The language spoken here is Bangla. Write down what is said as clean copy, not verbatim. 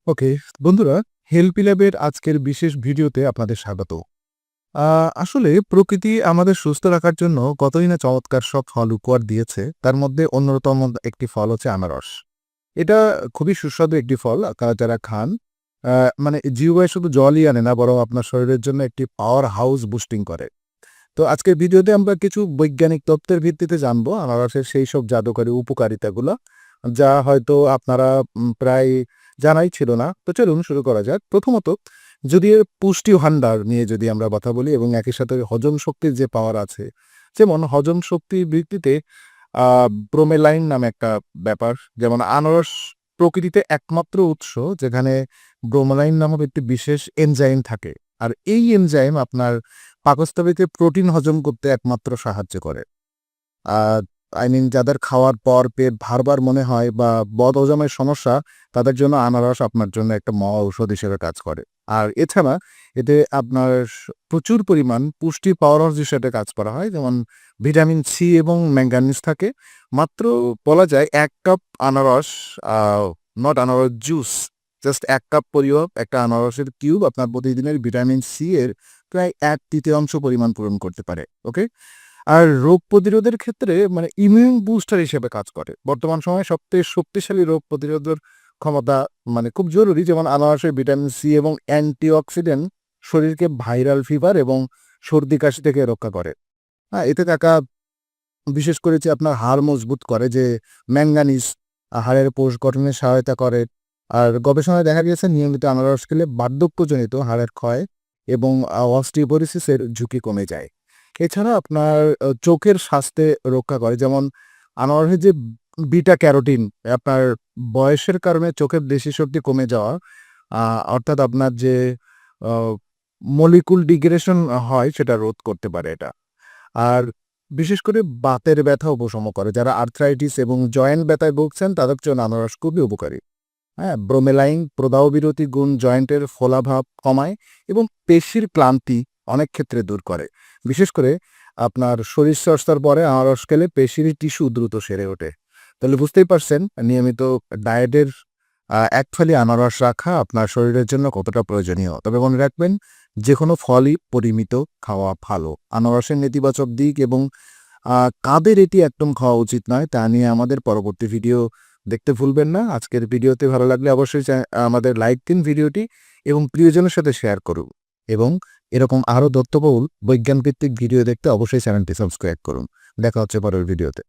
ওকে, বন্ধুরা, হেলপি ল্যাবের আজকের বিশেষ ভিডিওতে আপনাদের স্বাগত। আসলে প্রকৃতি আমাদের সুস্থ রাখার জন্য কতই না চমৎকার সব ফল উপহার দিয়েছে। তার মধ্যে অন্যতম একটি ফল হচ্ছে আনারস। এটা খুবই সুস্বাদু একটি ফল। যারা খান আ মানে জিহ্বায় শুধু জলই আনে না, বরং আপনার শরীরের জন্য একটি পাওয়ার হাউস বুস্টিং করে। তো আজকের ভিডিওতে আমরা কিছু বৈজ্ঞানিক তথ্যের ভিত্তিতে জানবো আনারসের সেই সব জাদুকরী উপকারিতাগুলো, যা হয়তো আপনারা প্রায় জানাই ছিল না। তো চলুন শুরু করা যাক। প্রথমত, যদি এর পুষ্টি ভান্ডার নিয়ে যদি আমরা কথা বলি এবং একই সাথে হজম শক্তির যে পাওয়ার আছে, যেমন হজম শক্তি বৃদ্ধিতে ব্রোমেলাইন নামে একটা ব্যাপার, যেমন আনারস প্রকৃতিতে একমাত্র উৎস যেখানে ব্রোমেলাইন নামক একটি বিশেষ এনজাইম থাকে। আর এই এনজাইম আপনার পাকস্থলীতে প্রোটিন হজম করতে একমাত্র সাহায্য করে। আর যাদের খাওয়ার পর পেট ভারবার মনে হয় বা বদহজমের সমস্যা, তাদের জন্য আনারস আপনার জন্য একটা মহা ঔষধ হিসেবে কাজ করে। আর এছাড়া এতে আপনার প্রচুর পরিমাণ পুষ্টি পাওয়ার হিসেবে কাজ করা হয়, যেমন ভিটামিন সি এবং ম্যাঙ্গানিজ থাকে। মাত্র বলা যায় ১ কাপ আনারস, নট আনারস জুস, জাস্ট ১ কাপ পরিমাপ একটা আনারসের কিউব আপনার প্রতিদিনের ভিটামিন সি এর প্রায় ১/৩ পরিমাণ পূরণ করতে পারে। ওকে? আর রোগ প্রতিরোধের ক্ষেত্রে ইমিউন বুস্টার হিসেবে কাজ করে। বর্তমান সময়ে সবথেকে শক্তিশালী রোগ প্রতিরোধের ক্ষমতা খুব জরুরি। যেমন আনারসের ভিটামিন সি এবং অ্যান্টিঅক্সিডেন্ট শরীরকে ভাইরাল ফিভার এবং সর্দি কাশি থেকে রক্ষা করে। এতে থাকা বিশেষ করে যে আপনার হাড় মজবুত করে, যে ম্যাঙ্গানিজ হাড়ের কোষ গঠনে সহায়তা করে। আর গবেষণায় দেখা গেছে নিয়মিত আনারস খেলে বার্ধক্যজনিত হাড়ের ক্ষয় এবং অস্টিওপোরোসিসের ঝুঁকি কমে যায়। এছাড়া আপনার চোখের স্বাস্থ্যে রক্ষা করে, যেমন আনারসের যে বিটা ক্যারোটিন আপনার বয়সের কারণে চোখের দৃষ্টিশক্তি কমে যাওয়া, অর্থাৎ আপনার যে মলিকুল ডিগ্রেডেশন হয় সেটা রোধ করতে পারে এটা। আর বিশেষ করে বাতের ব্যথা উপশম করে। যারা আর্থ্রাইটিস এবং জয়েন্ট ব্যথায় ভুগছেন তাদের জন্য আনারস খুবই উপকারী। ব্রোমেলাইন প্রদাহ বিরোধী গুণ জয়েন্টের ফোলাভাব কমায় এবং পেশির ক্লান্তি অনেক ক্ষেত্রে দূর করে। বিশেষ করে আপনার শরীরচর্চার পরে আনারস খেলে পেশির টিস্যু দ্রুত সেরে ওঠে। তাহলে বুঝতেই পারছেন নিয়মিত ডায়েটের ১ ফালি আনারস রাখা আপনার শরীরের জন্য কতটা প্রয়োজনীয়। তবে মনে রাখবেন, যেকোনো ফলই পরিমিত খাওয়া ভালো। আনারসের নেতিবাচক দিক এবং কাদের এটি একদম খাওয়া উচিত নয় তা নিয়ে আমাদের পরবর্তী ভিডিও দেখতে ভুলবেন না। আজকের ভিডিওতে ভালো লাগলে অবশ্যই আমাদের লাইক দিন ভিডিওটি এবং প্রিয়জনের সাথে শেয়ার করুন। এবং এরকম আরও তথ্যবহুল বৈজ্ঞানভিত্তিক ভিডিও দেখতে অবশ্যই চ্যানেলটি সাবস্ক্রাইব করুন। দেখা হচ্ছে পরের ভিডিওতে।